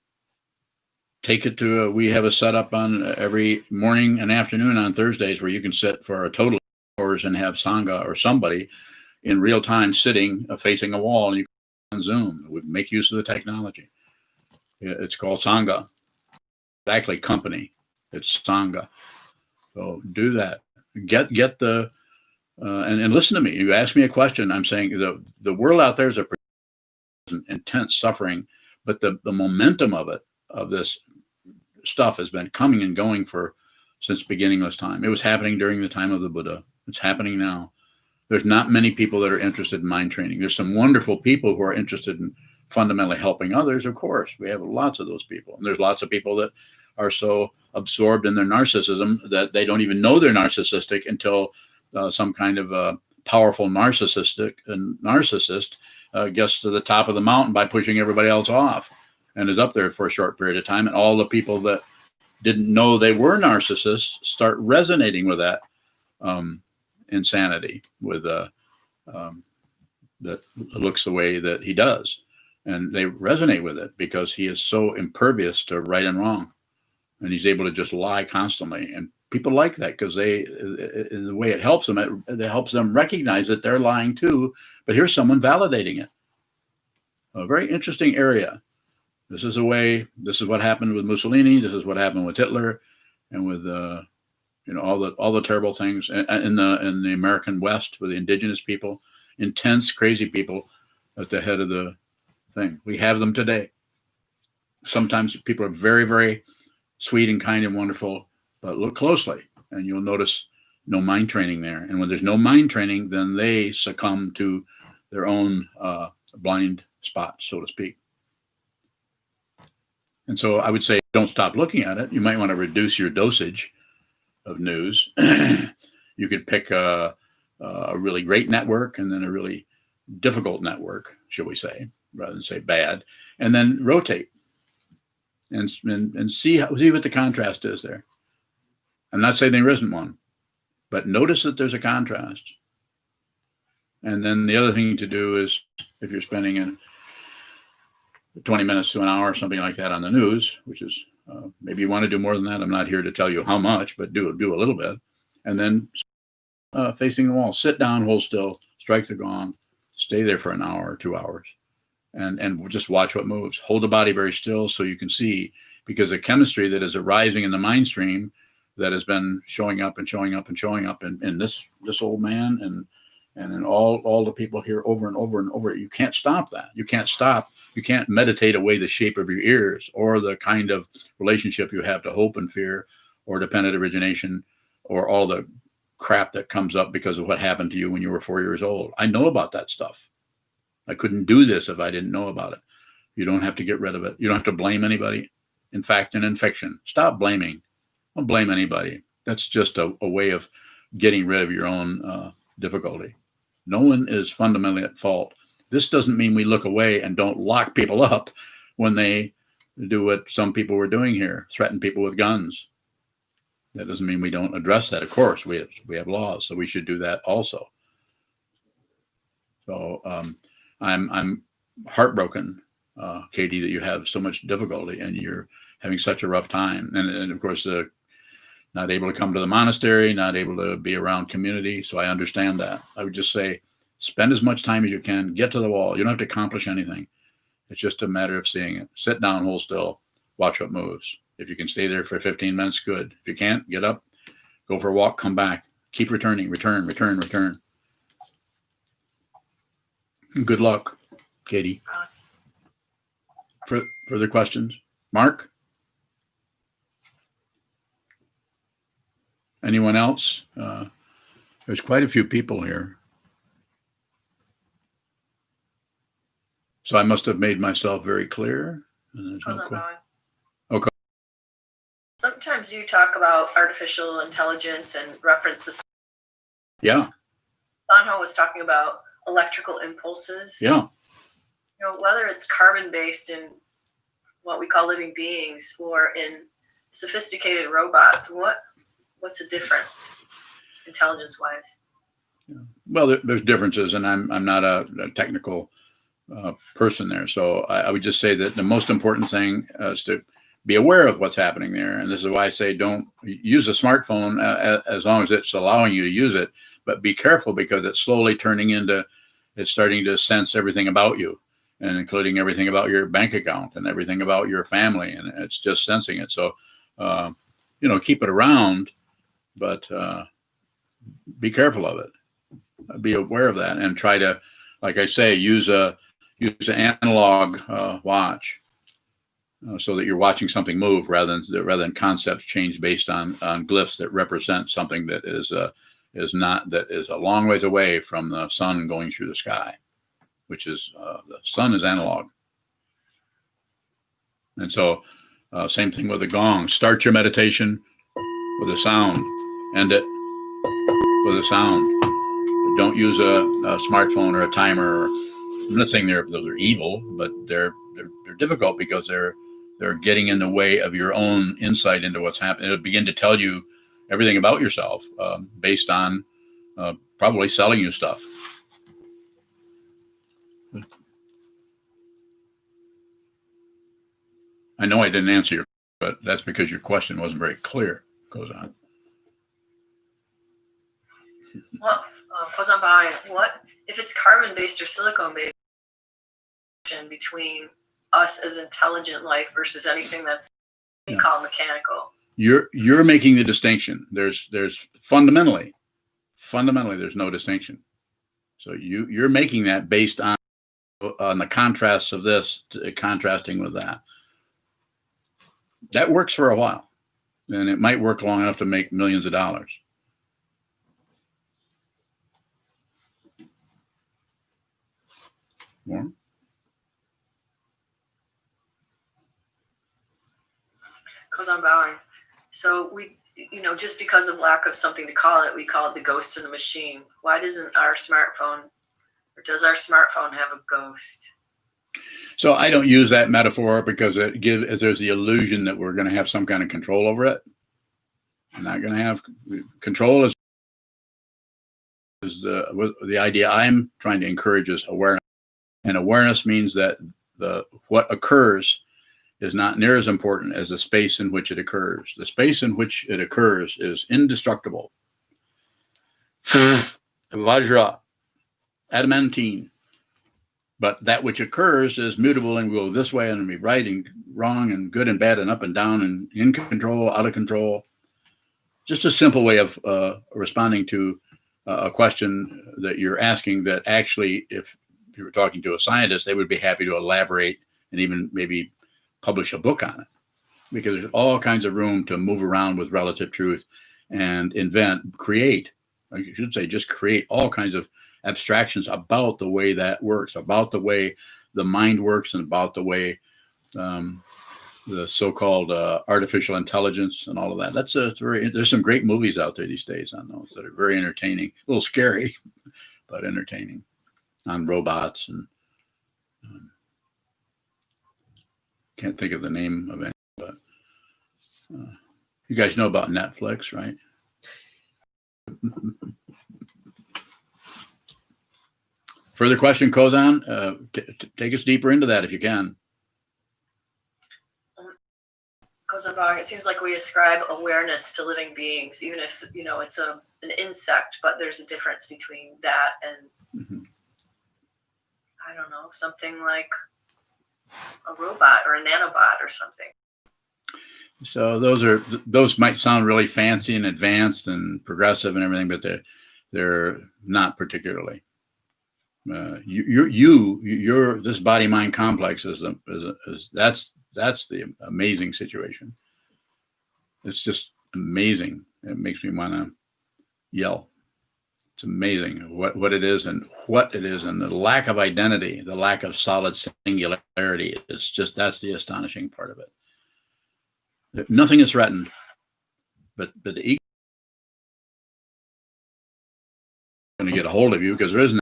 Take it to, we have a setup on every morning and afternoon on Thursdays where you can sit for a total of hours and have Sangha or somebody in real time sitting facing a wall, and you can on Zoom. We make use of the technology. It's called Sangha. Exactly, company. It's Sangha. So do that. Get the and listen to me. You ask me a question. I'm saying the world out there is a intense suffering, but the momentum of this stuff has been coming and going since beginningless time. It was happening during the time of the Buddha. It's happening now. There's not many people that are interested in mind training. There's some wonderful people who are interested in fundamentally helping others. Of course, we have lots of those people. And there's lots of people that are so absorbed in their narcissism that they don't even know they're narcissistic until some kind of powerful narcissist gets to the top of the mountain by pushing everybody else off and is up there for a short period of time. And all the people that didn't know they were narcissists start resonating with that insanity, with that looks the way that he does. And they resonate with it because he is so impervious to right and wrong. And he's able to just lie constantly. And people like that because the way it helps them, it helps them recognize that they're lying too. But here's someone validating it. A very interesting area. This is what happened with Mussolini. This is what happened with Hitler, and with all the terrible things in the American West with the indigenous people, intense, crazy people at the head of the thing. We have them today. Sometimes people are very, very sweet and kind and wonderful, but look closely and you'll notice no mind training there. And when there's no mind training, then they succumb to their own blind spot, so to speak. And so I would say, don't stop looking at it. You might want to reduce your dosage of news. You could pick a really great network and then a really difficult network, shall we say, rather than say bad, and then rotate and see what the contrast is there. I'm not saying there isn't one, but notice that there's a contrast. And then the other thing to do is, if you're spending 20 minutes to an hour or something like that on the news, which is maybe you want to do more than that. I'm not here to tell you how much, but do a little bit. And then facing the wall, sit down, hold still, strike the gong, stay there for an hour or 2 hours, and just watch what moves. Hold the body very still so you can see, because the chemistry that is arising in the mind stream that has been showing up and showing up and showing up in this old man and in all the people here over and over and over. You can't stop that. You can't stop. You can't meditate away the shape of your ears or the kind of relationship you have to hope and fear or dependent origination or all the crap that comes up because of what happened to you when you were 4 years old. I know about that stuff. I couldn't do this if I didn't know about it. You don't have to get rid of it. You don't have to blame anybody. In fact, in fiction, stop blaming. Don't blame anybody. That's just a way of getting rid of your own difficulty. No one is fundamentally at fault. This doesn't mean we look away and don't lock people up when they do what some people were doing here, threaten people with guns. That doesn't mean we don't address that. Of course, we have laws, so we should do that also. So I'm heartbroken, Katie, that you have so much difficulty and you're having such a rough time. And of course, not able to come to the monastery, not able to be around community. So I understand that. I would just say, Spend as much time as you can. Get to the wall. You don't have to accomplish anything. It's just a matter of seeing it. Sit down, hold still, watch what moves. If you can stay there for 15 minutes, good. If you can't, get up, go for a walk, come back. Keep returning, return. Good luck, Katie. Further questions? Mark? Anyone else? There's quite a few people here. So I must have made myself very clear. And there's no okay. Sometimes you talk about artificial intelligence and references. Yeah. Sanho was talking about electrical impulses. Yeah. You know, whether it's carbon based in what we call living beings or in sophisticated robots, what's the difference intelligence wise? Well, there's differences, and I'm not a technical person there. So I would just say that the most important thing is to be aware of what's happening there. And this is why I say don't use a smartphone as long as it's allowing you to use it, but be careful because it's slowly it's starting to sense everything about you, and including everything about your bank account and everything about your family. And it's just sensing it. So, keep it around, but be careful of it. Be aware of that and try to, like I say, use an analog watch so that you're watching something move rather than concepts change based on glyphs that represent something that is a long ways away from the sun going through the sky, which is the sun is analog. And so same thing with the gong. Start your meditation with a sound, end it with a sound. Don't use a smartphone or a timer. I'm not saying those are evil, but they're difficult because they're getting in the way of your own insight into what's happening. It'll begin to tell you everything about yourself based on probably selling you stuff. I know I didn't answer but that's because your question wasn't very clear. Goes on. Well, goes on by what if it's carbon based or silicone based between us as intelligent life versus anything that's called mechanical? You're making the distinction. There's fundamentally there's no distinction. So you're making that based on the contrasts of this contrasting with that. That works for a while, and it might work long enough to make millions of dollars. More? Goes on bowing. So we, just because of lack of something to call it, we call it the ghost in the machine. Why doesn't our smartphone, or does our smartphone have a ghost? So I don't use that metaphor because there's the illusion that we're going to have some kind of control over it. I'm not going to have control. Is the idea I'm trying to encourage is awareness, and awareness means that what occurs is not near as important as the space in which it occurs. The space in which it occurs is indestructible. Vajra, adamantine. But that which occurs is mutable and will go this way and be right and wrong and good and bad and up and down and in control, out of control. Just a simple way of responding to a question that you're asking that actually, if you were talking to a scientist, they would be happy to elaborate and even maybe publish a book on it, because there's all kinds of room to move around with relative truth and create, I should say, just create all kinds of abstractions about the way that works, about the way the mind works, and about the way the so-called artificial intelligence and all of that. There's some great movies out there these days on those that are very entertaining, a little scary, but entertaining, on robots. And can't think of the name of it, but you guys know about Netflix, right? Further question, Kozan? Take us deeper into that if you can. Kozan, it seems like we ascribe awareness to living beings, even if it's an insect, but there's a difference between that and I don't know, something like a robot or a nanobot or something. So those might sound really fancy and advanced and progressive and everything, but they're not particularly. Your this body mind complex is that's the amazing situation. It's just amazing. It makes me want to yell. It's amazing what it is and the lack of identity, the lack of solid singularity is just, that's the astonishing part of it. Nothing is threatened, but the ego is going to get a hold of you because there isn't.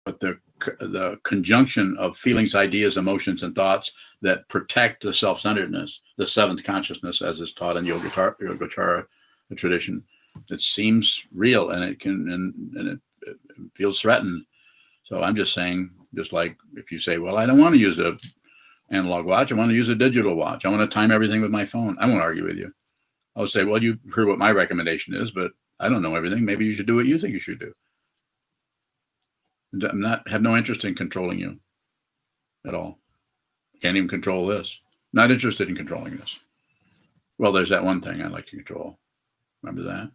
But the conjunction of feelings, ideas, emotions, and thoughts that protect the self-centeredness, the seventh consciousness, as is taught in Yogacara tradition, it seems real and it can and it feels threatened. So I'm just saying, just like if you say, well, I don't want to use a analog watch, I want to use a digital watch, I want to time everything with my phone, I won't argue with you. I'll say, well, you heard what my recommendation is, but I don't know everything. Maybe you should do what you think you should do. Have no interest in controlling you at all. Can't even control this. Not interested in controlling this. Well, there's that one thing I like to control. Remember that?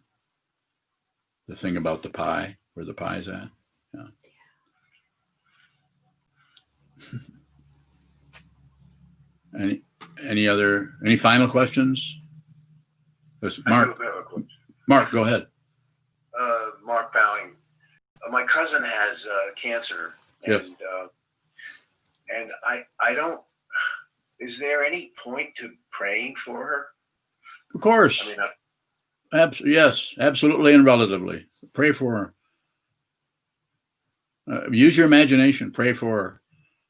The thing about the pie, where the pie's at. Yeah. Any final questions? Mark, go ahead. Mark Bowing. My cousin has cancer, and Yes. And I don't. Is there any point to praying for her? Of course. I mean, Yes, absolutely and relatively. Pray for her. Use your imagination. Pray for her.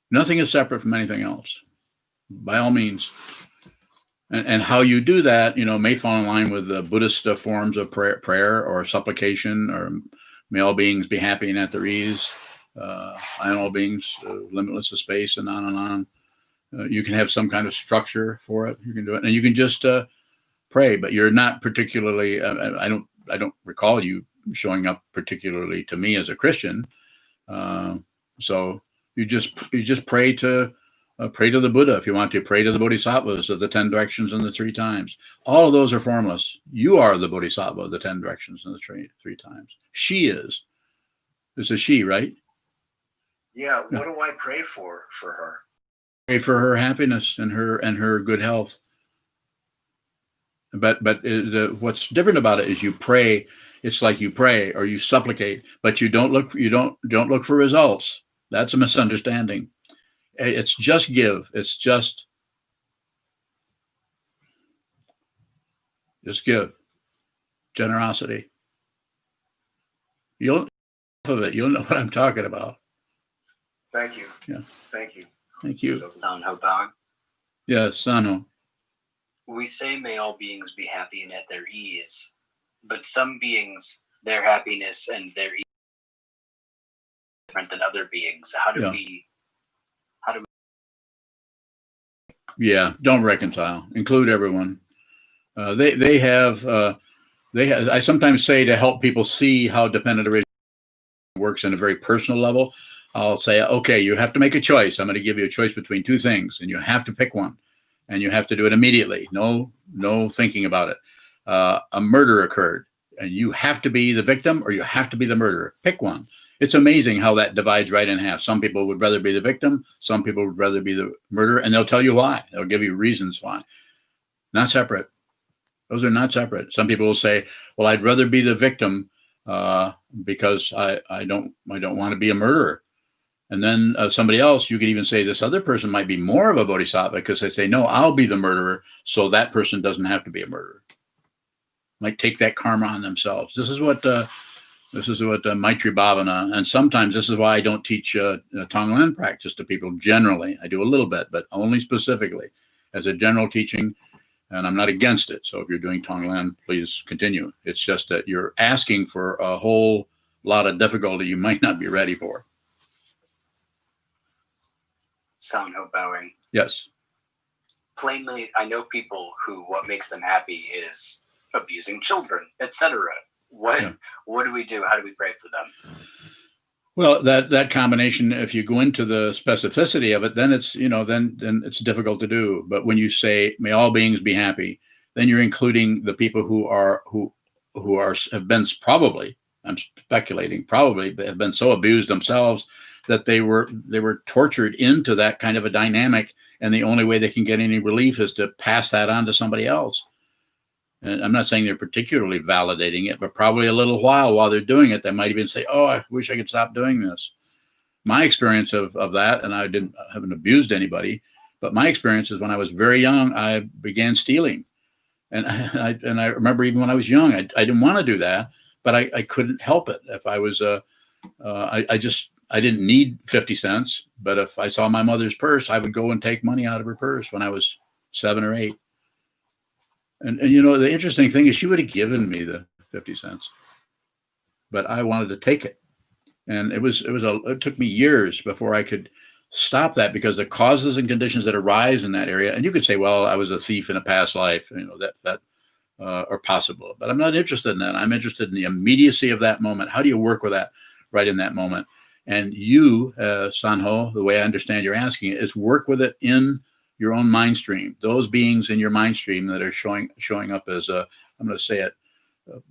Nothing is separate from anything else. By all means. And how you do that, may fall in line with the Buddhist forms of prayer or supplication, or may all beings be happy and at their ease. All beings, limitless of space, and on and on. You can have some kind of structure for it. You can do it, and you can just pray. But you're not particularly. I don't recall you showing up particularly to me as a Christian. So you just pray to. Pray to the Buddha if you want to. Pray to the Bodhisattvas of the 10 directions and the 3 times. All of those are formless. You are the Bodhisattva of the 10 directions and the three times. She is. This is she, right? yeah. What do I pray for her? Pray for her happiness and her good health. But what's different about it is you pray. It's like you pray or you supplicate, but you don't look for results. That's a misunderstanding. It's just give. It's just give. Generosity. You'll know what I'm talking about. Thank you. Yeah. Thank you. Thank you. Sanho bowing. Yes, Sanho. We say may all beings be happy and at their ease, but some beings, their happiness and their ease are different than other beings. How do we? Yeah, don't reconcile. Include everyone. They have. I sometimes say, to help people see how dependent origination works on a very personal level, I'll say, okay, you have to make a choice. I'm going to give you a choice between 2 things, and you have to pick one, and you have to do it immediately. No thinking about it. A murder occurred, and you have to be the victim or you have to be the murderer. Pick one. It's amazing how that divides right in half. Some people would rather be the victim. Some people would rather be the murderer, and they'll tell you why. They'll give you reasons why. Not separate. Those are not separate. Some people will say, well, I'd rather be the victim because I don't want to be a murderer. And then somebody else, you could even say this other person might be more of a bodhisattva because they say, no, I'll be the murderer, so that person doesn't have to be a murderer. Might take that karma on themselves. This is what Maitri Bhavana, and sometimes this is why I don't teach Tonglen practice to people generally. I do a little bit, but only specifically as a general teaching, and I'm not against it. So if you're doing Tonglen, please continue. It's just that you're asking for a whole lot of difficulty you might not be ready for. Sanho bowing. Yes. Plainly, I know people who what makes them happy is abusing children, etc. What do we do? How do we pray for them? Well, that combination, if you go into the specificity of it, then it's, then it's difficult to do. But when you say, may all beings be happy, then you're including the people have been probably, I'm speculating, probably have been so abused themselves that they were tortured into that kind of a dynamic. And the only way they can get any relief is to pass that on to somebody else. And I'm not saying they're particularly validating it, but probably a little while they're doing it, they might even say, oh, I wish I could stop doing this. My experience of that, and I haven't abused anybody, but my experience is when I was very young, I began stealing. And I remember even when I was young, I didn't want to do that, but I couldn't help it. If I was, I didn't need 50 cents, but if I saw my mother's purse, I would go and take money out of her purse when I was 7 or 8. And the interesting thing is she would have given me the 50 cents, but I wanted to take it. And it took me years before I could stop that, because the causes and conditions that arise in that area. And you could say, well, I was a thief in a past life, that are possible, but I'm not interested in that. I'm interested in the immediacy of that moment. How do you work with that right in that moment? And you, Sanho, the way I understand you're asking it, is work with it in your own mind stream. Those beings in your mind stream that are showing up as I'm going to say it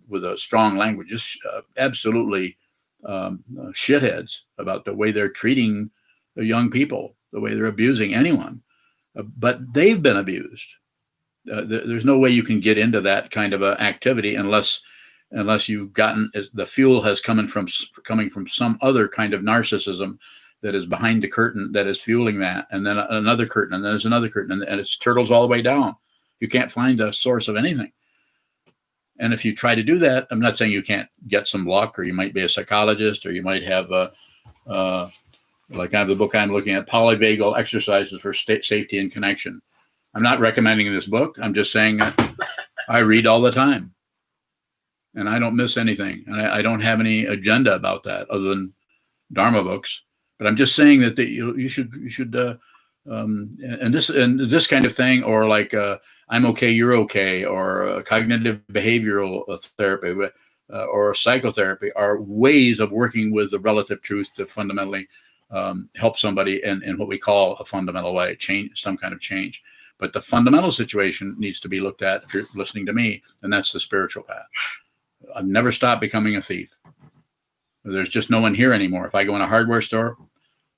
with a strong language, just absolutely shitheads about the way they're treating the young people, the way they're abusing anyone. But they've been abused. There's no way you can get into that kind of activity unless you've gotten, the fuel has coming from some other kind of narcissism that is behind the curtain that is fueling that, and then another curtain, and then there's another curtain, and it's turtles all the way down. You can't find a source of anything. And if you try to do that, I'm not saying you can't get some luck, or you might be a psychologist, or you might have like I have the book I'm looking at, Polyvagal Exercises for Safety and Connection. I'm not recommending this book. I'm just saying that I read all the time, and I don't miss anything, and I don't have any agenda about that other than Dharma books. But I'm just saying that you should and this kind of thing, or like I'm okay, you're okay, or cognitive behavioral therapy or psychotherapy are ways of working with the relative truth to fundamentally help somebody in what we call a fundamental way, change, some kind of change. But the fundamental situation needs to be looked at, if you're listening to me, and that's the spiritual path. I've never stopped becoming a thief. There's just no one here anymore. If I go in a hardware store,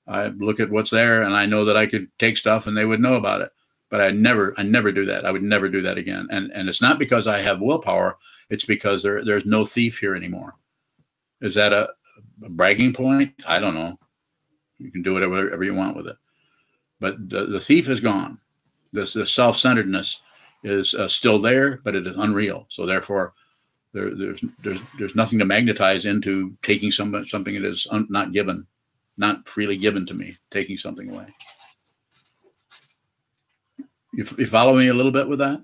I look at what's there, and I know that I could take stuff and they would know about it. But I never do that. I would never do that again. And it's not because I have willpower. It's because there's no thief here anymore. Is that a bragging point? I don't know. You can do whatever you want with it. But the thief is gone. This self-centeredness is still there, but it is unreal. So therefore, there's nothing to magnetize into taking something that is not given, not freely given to me, taking something away. You follow me a little bit with that?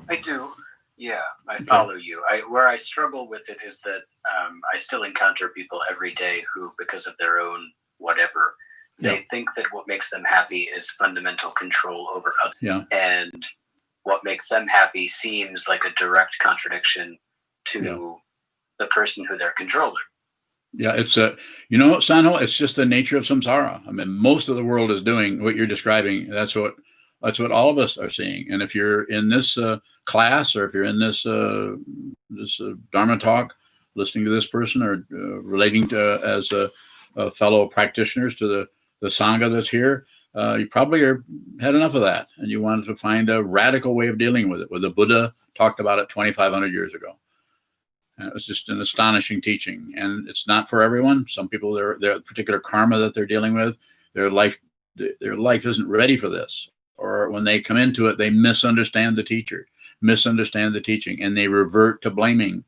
I do. Yeah, I follow you. Where I struggle with it is that I still encounter people every day who, because of their own whatever, they think that what makes them happy is fundamental control over others. Yeah. And what makes them happy seems like a direct contradiction to the person who they're controlling. Yeah, it's Sanho, it's just the nature of samsara. I mean, most of the world is doing what you're describing. That's what all of us are seeing. And if you're in this class, or if you're in this Dharma talk, listening to this person, or relating to as fellow practitioners to the Sangha that's here, you probably had enough of that, and you wanted to find a radical way of dealing with it. Where the Buddha talked about it 2,500 years ago. And it was just an astonishing teaching, and it's not for everyone. Some people, their particular karma that they're dealing with, their life isn't ready for this, or when they come into it, they misunderstand the teacher, misunderstand the teaching, and they revert to blaming.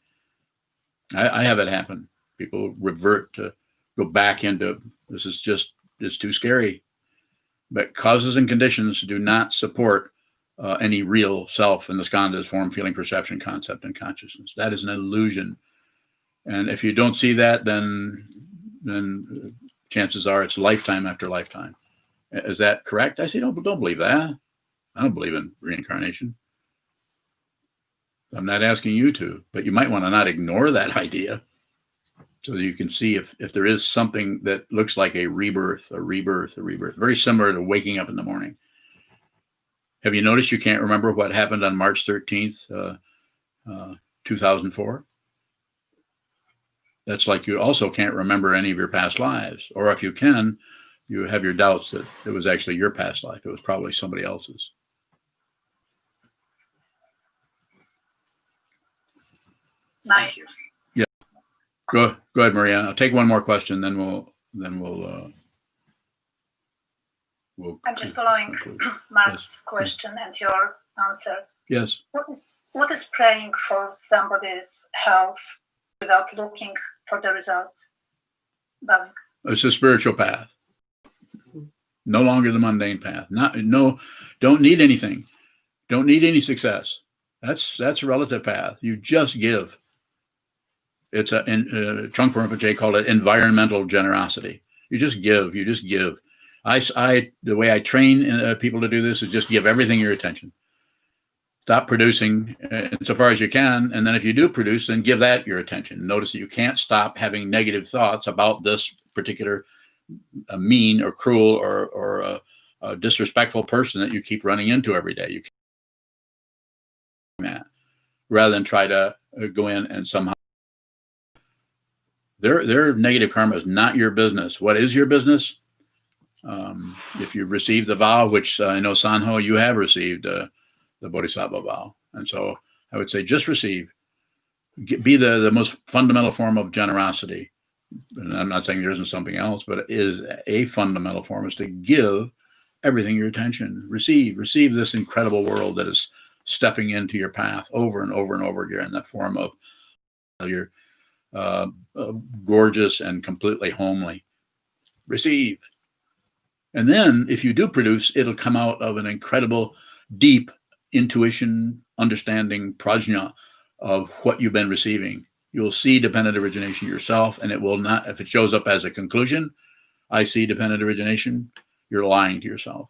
I have it happen. People revert to go back into this is just, it's too scary. But causes and conditions do not support any real self in the skandhas, form, feeling, perception, concept, and consciousness. That is an illusion. And if you don't see that, then chances are it's lifetime after lifetime. Is that correct? I say, don't believe that. I don't believe in reincarnation. I'm not asking you to, but you might want to not ignore that idea. So you can see if there is something that looks like a rebirth, very similar to waking up in the morning. Have you noticed you can't remember what happened on March 13th, 2004? That's like you also can't remember any of your past lives. Or if you can, you have your doubts that it was actually your past life. It was probably somebody else's. Thank you. Yeah. Go ahead, Maria. I'll take one more question, then we'll I'm just following conclude. Mark's Yes. question and your answer. Yes. What is praying for somebody's health without looking for the result? Bowing. It's a spiritual path. No longer the mundane path. Don't need anything. Don't need any success. That's a relative path. You just give. It's Trungpa Rinpoche called it environmental generosity. You just give. You just give. The way I train people to do this is just give everything your attention. Stop producing insofar as you can, and then if you do produce, then give that your attention. Notice that you can't stop having negative thoughts about this particular mean or cruel or a disrespectful person that you keep running into every day. You can't do that rather than try to go in and somehow. Their negative karma is not your business. What is your business? If you've received the vow, which I know Sanho, you have received the Bodhisattva vow. And so I would say just receive. Be the most fundamental form of generosity. And I'm not saying there isn't something else, but it is a fundamental form is to give everything your attention. Receive this incredible world that is stepping into your path over and over and over again in that form of your gorgeous and completely homely. Receive. And then if you do produce, it'll come out of an incredible, deep intuition, understanding, prajna of what you've been receiving. You'll see dependent origination yourself, and it will not, if it shows up as a conclusion, I see dependent origination, you're lying to yourself.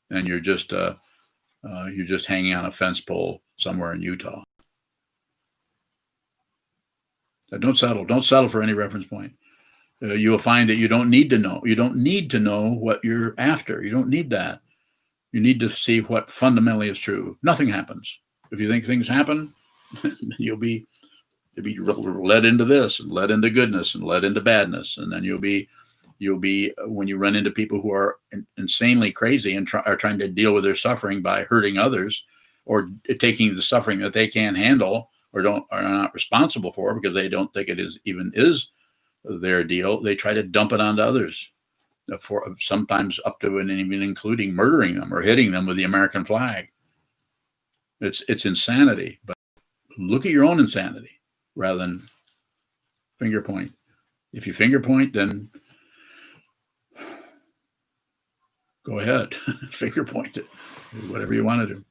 And you're just hanging on a fence pole somewhere in Utah. Don't settle for any reference point. You will find that you don't need to know. You don't need to know what you're after. You don't need that. You need to see what fundamentally is true. Nothing happens. If you think things happen, you'll be led into this and led into goodness and led into badness. And then you'll be when you run into people who are insanely crazy and are trying to deal with their suffering by hurting others or taking the suffering that they can't handle or are not responsible for because they don't think it is their deal, they try to dump it onto others, for sometimes up to and even including murdering them or hitting them with the American flag. It's insanity. But look at your own insanity rather than finger point. If you finger point, then go ahead, finger point it, whatever you want to do.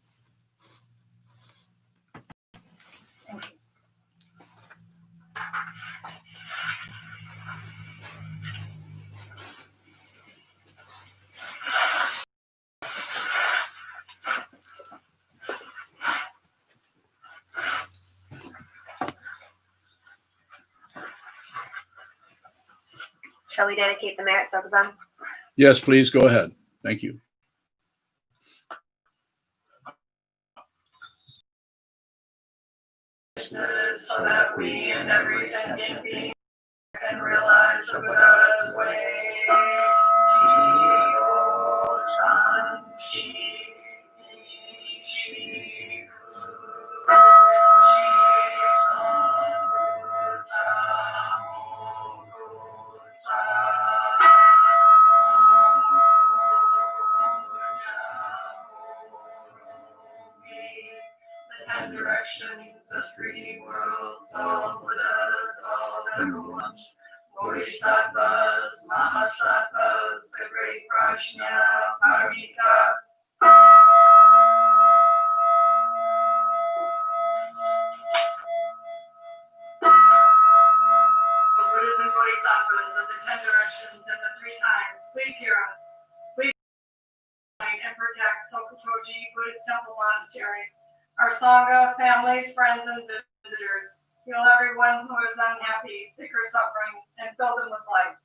Shall we dedicate the merit, Sokuzan? Yes, please go ahead. Thank you. So that we and every sentient being can realize the Buddha's way. Ji-o-san, Shi-Shi-Fu, the 10 directions, the 3 worlds, all Buddhas, all everyone's, Bodhisattvas, Mahasattvas, the great Prajna, Parika. Buddhas and Bodhisattvas of the 10 directions and the 3 times, please hear us. Please and protect SokukoJi Buddhist Temple Monastery, our Sangha, families, friends, and visitors. heal everyone who is unhappy, sick, or suffering, and fill them with light.